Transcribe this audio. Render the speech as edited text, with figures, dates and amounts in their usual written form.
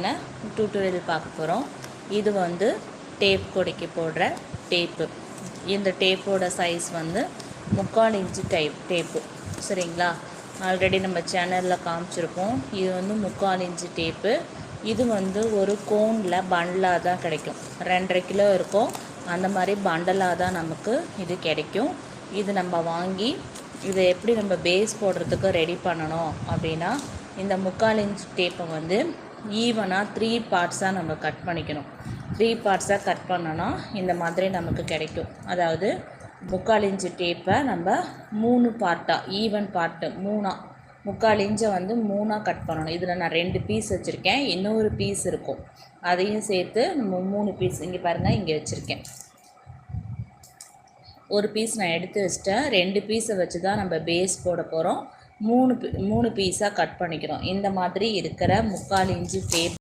தேவையான டியூட்டோரியல் பார்க்க போகிறோம். இது வந்து டேப் கொடைக்கு போடுற டேப்பு. இந்த டேப்போட சைஸ் வந்து 3/4 இன்ச்சு டேப்பு. சரிங்களா? ஆல்ரெடி நம்ம சேனலில் காமிச்சிருக்கோம். இது வந்து 3/4 இன்ச்சு டேப்பு. இது வந்து ஒரு கோனில் பண்டலாக தான் கிடைக்கும். 2.5 கிலோ இருக்கும். அந்த மாதிரி பண்டலாக தான் நமக்கு இது கிடைக்கும். இது நம்ம வாங்கி இதை எப்படி நம்ம பேஸ் போடுறதுக்கு ரெடி பண்ணணும் அப்படின்னா, இந்த 3/4 இன்ச் டேப்பை வந்து ஈவனாக 3 பார்ட்ஸாக நம்ம கட் பண்ணிக்கணும். 3 பார்ட்ஸாக கட் பண்ணோன்னா இந்த மாதிரி நமக்கு கிடைக்கும். அதாவது 3/4 இன்ச்சு டேப்பை நம்ம 3 பார்ட்டாக ஈவன் பார்ட்டு 3/4 இன்ச்சை வந்து 3ஆக கட் பண்ணணும். இதில் நான் 2 பீஸ் வச்சுருக்கேன். இன்னொரு பீஸ் இருக்கும், அதையும் சேர்த்து நம்ம 3 பீஸ் இங்கே பாருங்கள், இங்கே வச்சுருக்கேன். ஒரு பீஸ் நான் எடுத்து வச்சிட்டேன். 2 பீஸை வச்சு தான் நம்ம பேஸ் போட போகிறோம். 3 பீஸாக கட் பண்ணிக்கிறோம். இந்த மாதிரி இருக்கிற 3/4 இன்ச்சு டேப்